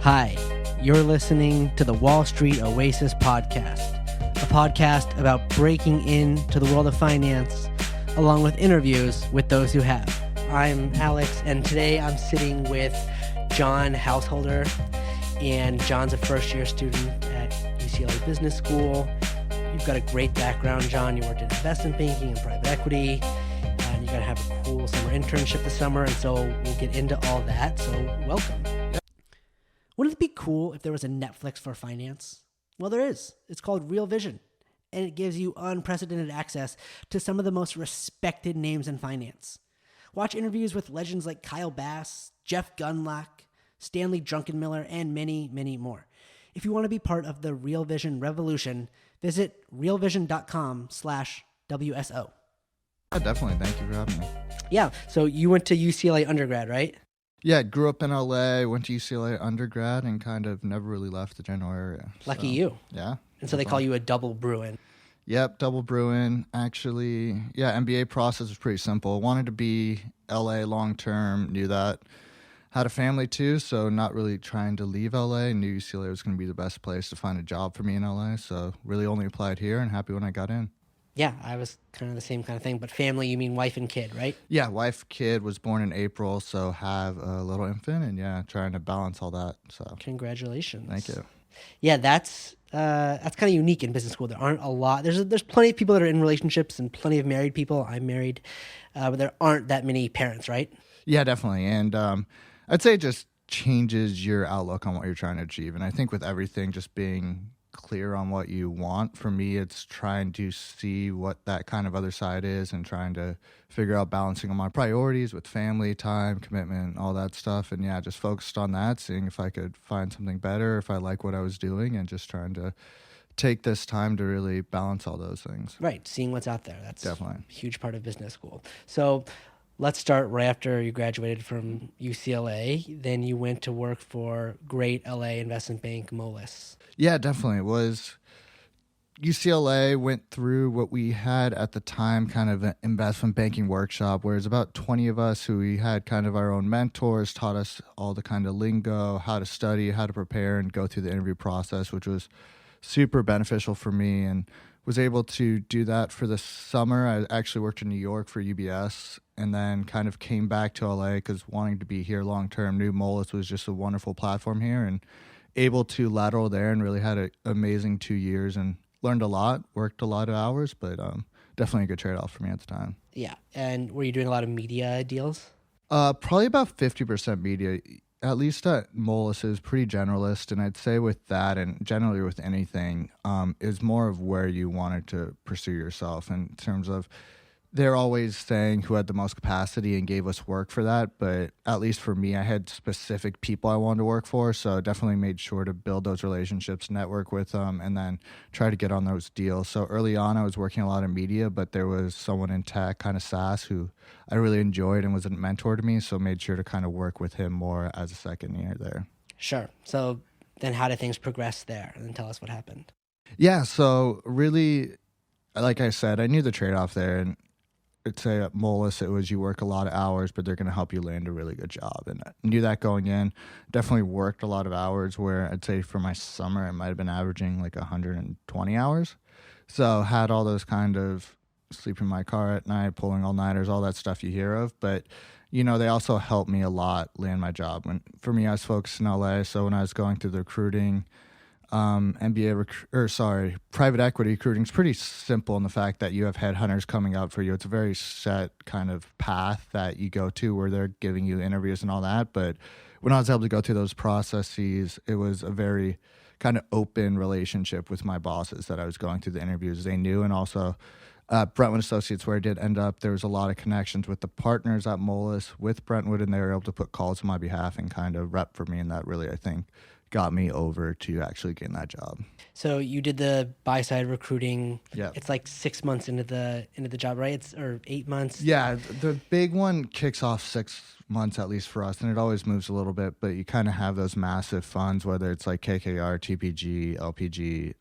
Hi, you're listening to the Wall Street Oasis Podcast, a podcast about breaking into the world of finance, along with interviews with those who have. I'm Alex, and today I'm sitting with John Householder, and John's a first-year student at UCLA Business School. You've got a great background, John. You worked in investment banking and private equity, and you're going to have a cool summer internship this summer, and so we'll get into all that, so welcome. Wouldn't it be cool if there was a Netflix for finance? Well, there is. It's called Real Vision, and it gives you unprecedented access to some of the most respected names in finance. Watch interviews with legends like Kyle Bass, Jeff Gundlach, Stanley Druckenmiller, and many, many more. If you want to be part of the Real Vision revolution, visit realvision.com/WSO. Yeah, definitely. Thank you for having me. Yeah, so you went to UCLA undergrad, right? Yeah, grew up in LA, went to UCLA undergrad, and kind of never really left the general area. Lucky you. Yeah. And so they call you a double Bruin. Yep, double Bruin. Actually, yeah, MBA process was pretty simple. Wanted to be LA long term, knew that. Had a family too, so not really trying to leave LA. Knew UCLA was going to be the best place to find a job for me in LA, so really only applied here and happy when I got in. Yeah, I was kind of the same kind of thing, but family, you mean wife and kid, right? Yeah, wife, kid, was born in April, so have a little infant, and yeah, trying to balance all that. So Congratulations. thank you. Yeah, that's kind of unique in business school. There aren't a lot. There's plenty of people that are in relationships and plenty of married people. I'm married, but there aren't that many parents, right? Yeah, definitely. And I'd say it just changes your outlook on what you're trying to achieve. And I think with everything, just being clear on what you want. For me, it's trying to see what that kind of other side is and trying to figure out balancing on my priorities with family, time, commitment, all that stuff. And yeah, just focused on that, seeing if I could find something better, if I like what I was doing, and just trying to take this time to really balance all those things. Right, seeing what's out there. That's Definitely a huge part of business school. So let's start right after you graduated from UCLA. Then you went to work for great LA investment bank, Moelis. Yeah, definitely. It was UCLA went through what we had at the time, kind of an investment banking workshop, where it's about 20 of us who we had kind of our own mentors, taught us all the kind of lingo, how to study, how to prepare, and go through the interview process, which was super beneficial for me, and was able to do that for the summer. I actually worked in New York for UBS, and then kind of came back to LA because wanting to be here long term. Knew Moelis was just a wonderful platform here, and able to lateral there, and really had an amazing 2 years and learned a lot, worked a lot of hours, but definitely a good trade-off for me at the time. Yeah, and were you doing a lot of media deals? Probably about 50% media. At least at Moelis is pretty generalist, and I'd say with that, and generally with anything, is more of where you wanted to pursue yourself in terms of they're always saying who had the most capacity and gave us work for that. But at least for me, I had specific people I wanted to work for. So definitely made sure to build those relationships, network with them, and then try to get on those deals. So early on, I was working a lot of media, but there was someone in tech, kind of SaaS, who I really enjoyed and was a mentor to me. So made sure to kind of work with him more as a second year there. Sure. So then how did things progress there? And then tell us what happened. Yeah. So really, like I said, I knew the trade-off there, and I'd say at Moelis, it was you work a lot of hours, but they're going to help you land a really good job. And I knew that going in. Definitely worked a lot of hours, where I'd say for my summer, I might have been averaging like 120 hours. So had all those kind of sleep in my car at night, pulling all-nighters, all that stuff you hear of. But, you know, they also helped me a lot land my job. For me, I was focused in LA, so when I was going through the recruiting, private equity recruiting is pretty simple in the fact that you have headhunters coming out for you. It's a very set kind of path that you go to where they're giving you interviews and all that. But when I was able to go through those processes, it was a very kind of open relationship with my bosses that I was going through the interviews. They knew, and also Brentwood Associates, where I did end up, there was a lot of connections with the partners at Moelis with Brentwood, and they were able to put calls on my behalf and kind of rep for me. And that really, I think, got me over to actually getting that job. So you did the buy side recruiting. Yeah. It's like 6 months into the job, right? Or 8 months. Yeah, the big one kicks off 6 months at least for us, and it always moves a little bit, but you kind of have those massive funds, whether it's like KKR, TPG, LPG,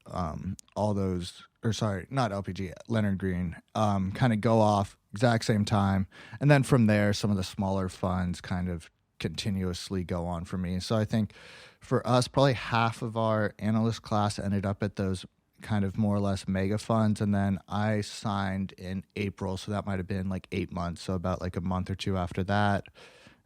all those, or sorry, not LPG, Leonard Green, kind of go off exact same time. And then from there, some of the smaller funds kind of continuously go on for me. So I think for us, probably half of our analyst class ended up at those kind of more or less mega funds. And then I signed in April. So that might have been like 8 months. So about like a month or two after that.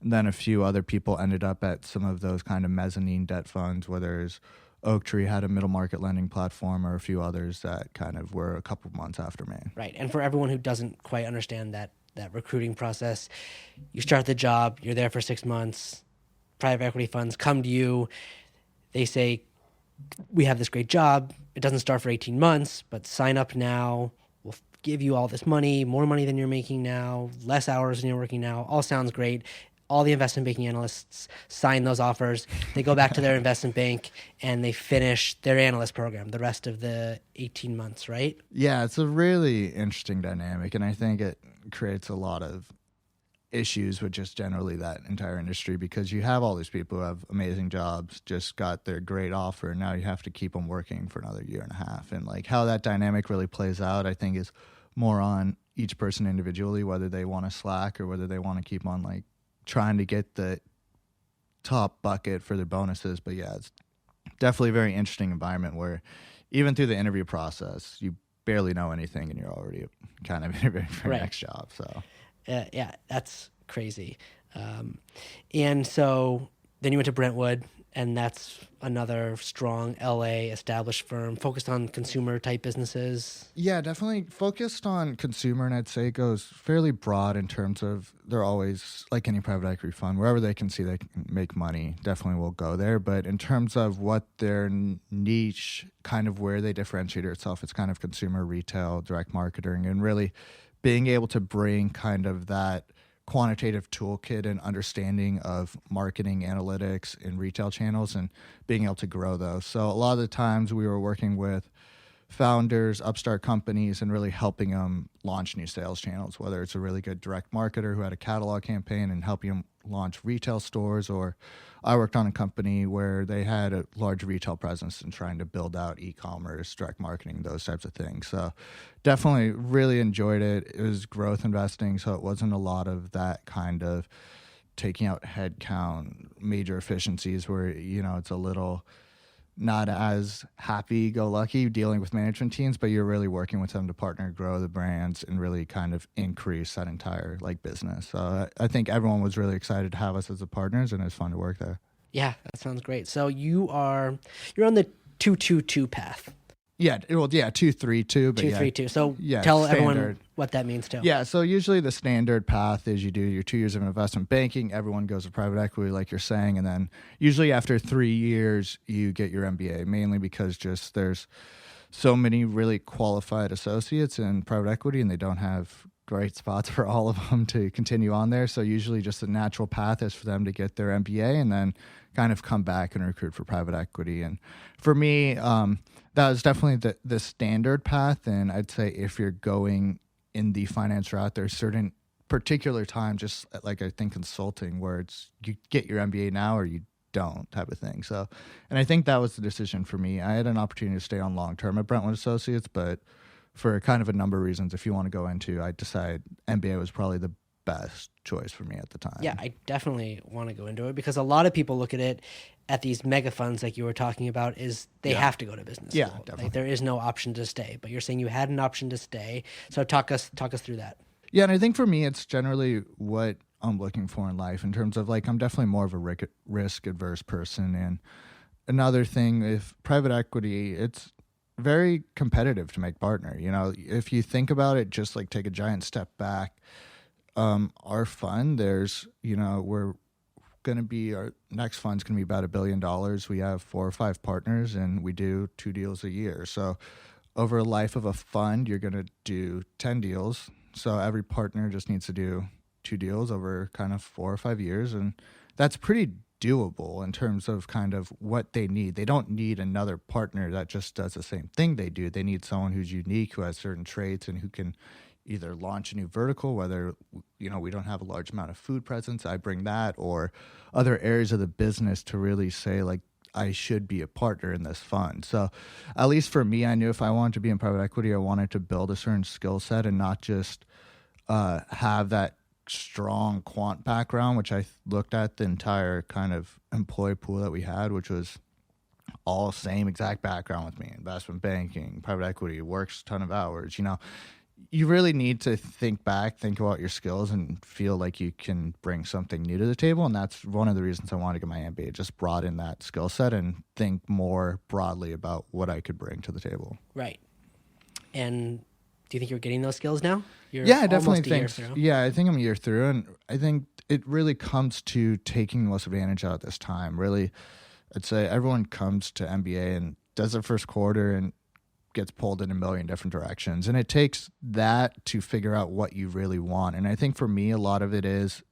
And then a few other people ended up at some of those kind of mezzanine debt funds, whether it's Oaktree had a middle market lending platform or a few others that kind of were a couple of months after me. Right. And for everyone who doesn't quite understand that recruiting process, you start the job, you're there for 6 months, private equity funds come to you, they say, we have this great job, it doesn't start for 18 months, but sign up now, we'll give you all this money, more money than you're making now, less hours than you're working now, all sounds great. All the investment banking analysts sign those offers. They go back to their investment bank and they finish their analyst program the rest of the 18 months, right? Yeah, it's a really interesting dynamic, and I think it creates a lot of issues with just generally that entire industry, because you have all these people who have amazing jobs, just got their great offer, and now you have to keep them working for another year and a half. And like how that dynamic really plays out, I think is more on each person individually, whether they want to slack or whether they want to keep on like trying to get the top bucket for their bonuses. But yeah, it's definitely a very interesting environment where even through the interview process, you barely know anything and you're already kind of interviewing for your next job. So yeah, that's crazy. And so then you went to Brentwood, and that's another strong LA established firm focused on consumer type businesses. Yeah, definitely focused on consumer, and I'd say it goes fairly broad in terms of they're always, like any private equity fund, wherever they can see they can make money, definitely will go there. But in terms of what their niche, kind of where they differentiate itself, it's kind of consumer, retail, direct marketing, and really being able to bring kind of that quantitative toolkit and understanding of marketing analytics in retail channels and being able to grow those. So a lot of the times we were working with founders, upstart companies, and really helping them launch new sales channels, whether it's a really good direct marketer who had a catalog campaign and helping them launch retail stores, or I worked on a company where they had a large retail presence and trying to build out e-commerce, direct marketing, those types of things. So definitely really enjoyed it. It was growth investing, so it wasn't a lot of that kind of taking out headcount, major efficiencies where, you know, it's a little not as happy-go-lucky dealing with management teams, but you're really working with them to partner, grow the brands, and really kind of increase that entire like business. So I think everyone was really excited to have us as the partners, and it was fun to work there. Yeah, that sounds great. So you're on the 2-2-2 path. Yeah, well, yeah, 2-3-2, but 2-3-2. So yeah, tell standard. everyone what that means too. Yeah, so usually the standard path is you do your 2 years of investment banking, everyone goes to private equity like you're saying, and then usually after 3 years you get your MBA, mainly because just there's so many really qualified associates in private equity and they don't have great spots for all of them to continue on there. So usually just the natural path is for them to get their MBA and then kind of come back and recruit for private equity. And for me, that was definitely the standard path. And I'd say if you're going in the finance route, there's certain particular times, just like I think consulting, where it's you get your MBA now or you don't type of thing. So, and I think that was the decision for me. I had an opportunity to stay on long term at Brentwood Associates, but for kind of a number of reasons, if you want to go into, I decided MBA was probably the best choice for me at the time. Yeah, I definitely want to go into it because a lot of people look at it at these mega funds like you were talking about is they have to go to business Yeah, school. definitely. Like, there is no option to stay, but you're saying you had an option to stay. So talk us through that. Yeah, and I think for me, it's generally what I'm looking for in life in terms of like, I'm definitely more of a risk adverse person. And another thing, if private equity, it's very competitive to make partner. You know, if you think about it, just like take a giant step back, our fund, there's, you know, we're going to be, our next fund's going to be about $1 billion. We have 4 or 5 partners and we do 2 deals a year. So over a life of a fund, you're going to do 10 deals. So every partner just needs to do 2 deals over kind of 4 or 5 years. And that's pretty doable in terms of kind of what they need. They don't need another partner that just does the same thing they do. They need someone who's unique, who has certain traits, and who can either launch a new vertical, whether, you know, we don't have a large amount of food presence, I bring that, or other areas of the business to really say, like, I should be a partner in this fund. So at least for me, I knew if I wanted to be in private equity, I wanted to build a certain skill set and not just have that strong quant background, which I looked at the entire kind of employee pool that we had, which was all same exact background with me, investment banking, private equity, works a ton of hours. You really need to think about your skills and feel like you can bring something new to the table. And that's one of the reasons I wanted to get my MBA, just broaden that skill set and think more broadly about what I could bring to the table. Right. And do you think you're getting those skills now? Yeah, I definitely think. Yeah, I think I'm a year through, and I think it really comes to taking the most advantage out of this time. Really, I'd say everyone comes to MBA and does their first quarter and gets pulled in a million different directions, and it takes that to figure out what you really want. And I think for me, a lot of it is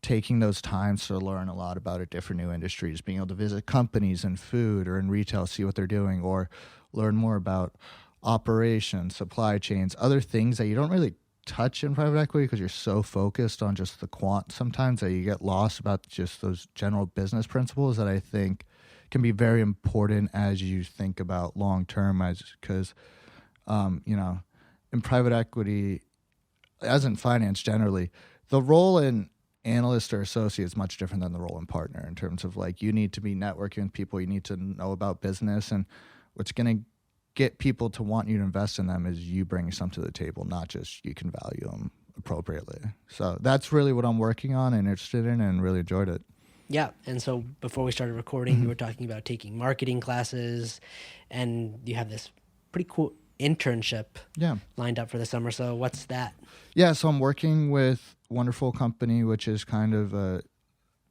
taking those times to learn a lot about different new industries, being able to visit companies in food or in retail, see what they're doing, or learn more about operations, supply chains, other things that you don't really touch in private equity because you're so focused on just the quant sometimes that you get lost about just those general business principles that I think can be very important as you think about long term, because in private equity, as in finance generally, the role in analyst or associate is much different than the role in partner in terms of like you need to be networking with people, you need to know about business, and what's going to get people to want you to invest in them is you bringing something to the table, not just you can value them appropriately. So that's really what I'm working on and interested in and really enjoyed it. Yeah. And so before we started recording, we were talking about taking marketing classes, and you have this pretty cool internship lined up for the summer. So what's that? Yeah. So I'm working with Wonderful Company, which is kind of a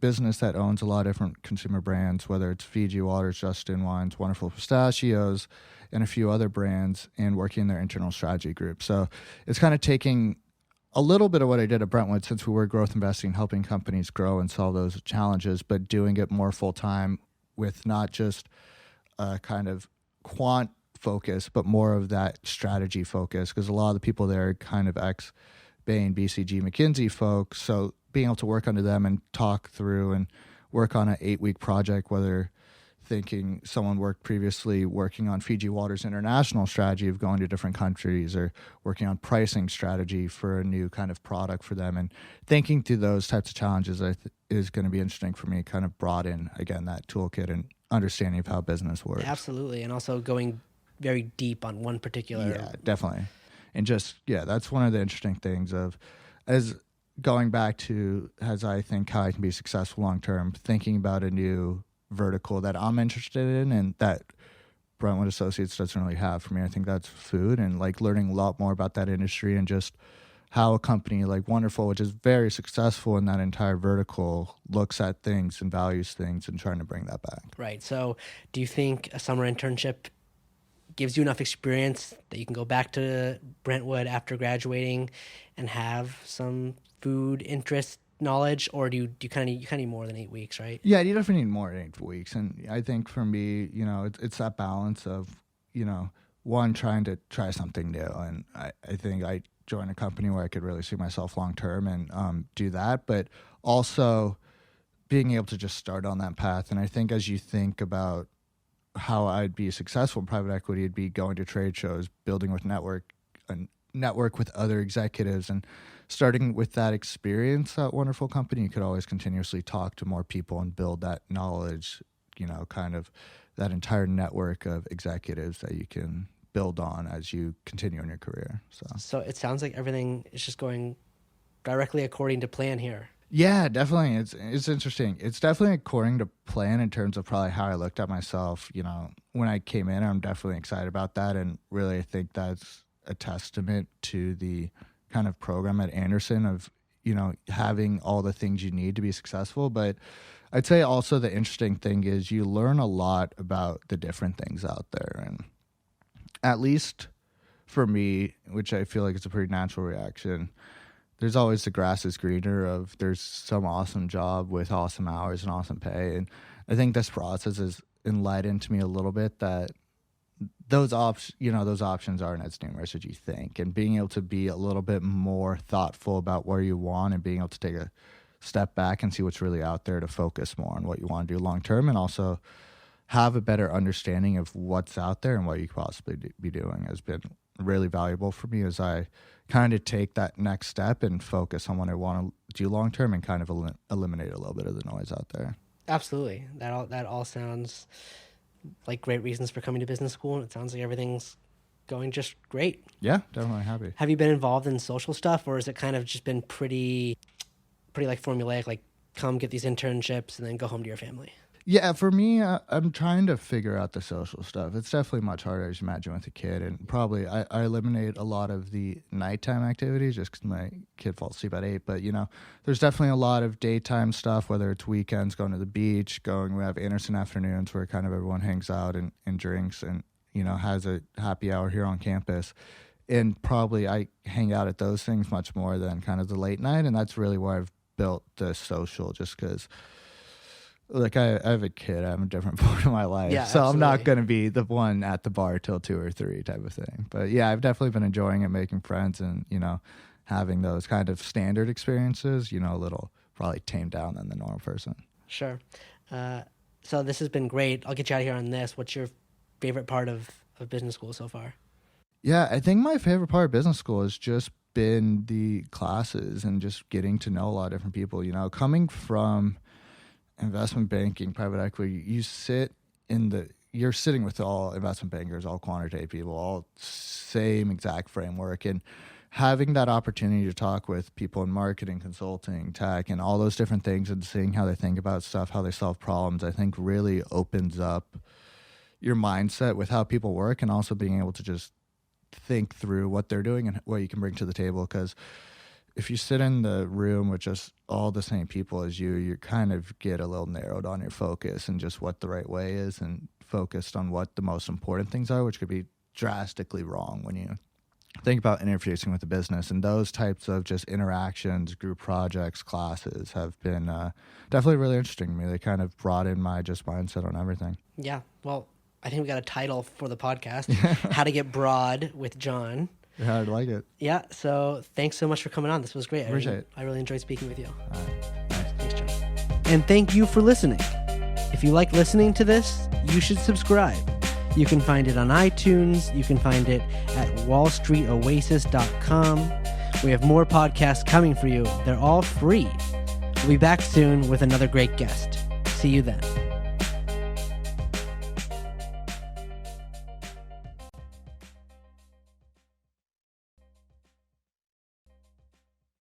business that owns a lot of different consumer brands, whether it's Fiji Waters, Justin Wines, Wonderful Pistachios, and a few other brands, and working in their internal strategy group. So it's kind of taking a little bit of what I did at Brentwood, since we were growth investing, helping companies grow and solve those challenges, but doing it more full time with not just a kind of quant focus, but more of that strategy focus, because a lot of the people there are kind of ex-Bain, BCG, McKinsey folks. So being able to work under them and talk through and work on an 8-week project, whether thinking someone worked previously working on Fiji Waters' international strategy of going to different countries, or working on pricing strategy for a new kind of product for them, and thinking through those types of challenges is going to be interesting for me, kind of broaden, again, that toolkit and understanding of how business works. Absolutely. And also going very deep on one particular. Yeah, definitely. And just, that's one of the interesting things as going back to, as I think how I can be successful long-term, thinking about a new vertical that I'm interested in and that Brentwood Associates doesn't really have for me. I think that's food, and like learning a lot more about that industry and just how a company like Wonderful, which is very successful in that entire vertical, looks at things and values things and trying to bring that back. Right. So do you think a summer internship gives you enough experience that you can go back to Brentwood after graduating and have some food interest knowledge, or do you kind of need more than 8 weeks, right? Yeah, you definitely need more than 8 weeks. And I think for me, it's that balance of, one, trying to try something new. And I think I joined a company where I could really see myself long term and do that, but also being able to just start on that path. And I think as you think about how I'd be successful in private equity, it'd be going to trade shows, building with network with other executives, and starting with that experience at Wonderful Company, you could always continuously talk to more people and build that knowledge, kind of that entire network of executives that you can build on as you continue in your career. So it sounds like everything is just going directly according to plan here. Yeah, definitely. It's interesting. It's definitely according to plan in terms of probably how I looked at myself, when I came in. I'm definitely excited about that, and really I think that's a testament to the kind of program at Anderson of, having all the things you need to be successful. But I'd say also the interesting thing is you learn a lot about the different things out there. And at least for me, which I feel like it's a pretty natural reaction, there's always the grass is greener of there's some awesome job with awesome hours and awesome pay. And I think this process has enlightened to me a little bit that those options aren't as numerous as you think, and being able to be a little bit more thoughtful about where you want and being able to take a step back and see what's really out there to focus more on what you want to do long term, and also have a better understanding of what's out there and what you could possibly be doing has been really valuable for me as I kind of take that next step and focus on what I want to do long term and kind of eliminate a little bit of the noise out there. Absolutely. That all sounds like great reasons for coming to business school, and it sounds like everything's going just great. Yeah, definitely happy. Have you been involved in social stuff, or has it kind of just been pretty like formulaic, like come get these internships and then go home to your family? Yeah, for me, I'm trying to figure out the social stuff. It's definitely much harder, as you imagine, with a kid. And probably I eliminate a lot of the nighttime activities just because my kid falls asleep at 8. But, there's definitely a lot of daytime stuff, whether it's weekends, going to the beach, we have Anderson afternoons where kind of everyone hangs out and drinks and, has a happy hour here on campus. And probably I hang out at those things much more than kind of the late night. And that's really where I've built the social, just because like I have a kid, I'm a different point in my life. Yeah, so absolutely. I'm not going to be the one at the bar till 2 or 3 type of thing. But yeah, I've definitely been enjoying it, making friends and, having those kind of standard experiences, a little probably tamed down than the normal person. Sure. So this has been great. I'll get you out of here on this. What's your favorite part of business school so far? Yeah, I think my favorite part of business school has just been the classes and just getting to know a lot of different people. Coming from investment banking, private equity, you're sitting with all investment bankers, all quantitative people, all same exact framework, and having that opportunity to talk with people in marketing, consulting, tech, and all those different things and seeing how they think about stuff, how they solve problems, I think really opens up your mindset with how people work, and also being able to just think through what they're doing and what you can bring to the table. Because if you sit in the room with just all the same people as you kind of get a little narrowed on your focus and just what the right way is, and focused on what the most important things are, which could be drastically wrong when you think about interfacing with the business. And those types of just interactions, group projects, classes have been definitely really interesting to me. They kind of brought in my just mindset on everything. Yeah. Well, I think we got a title for the podcast, How to Get Broad with John. Yeah, I'd like it. Yeah. So thanks so much for coming on. This was great. Appreciate it. I really enjoyed speaking with you. All right. Nice. Thanks, John. And thank you for listening. If you like listening to this, you should subscribe. You can find it on iTunes. You can find it at wallstreetoasis.com. We have more podcasts coming for you. They're all free. We'll be back soon with another great guest. See you then.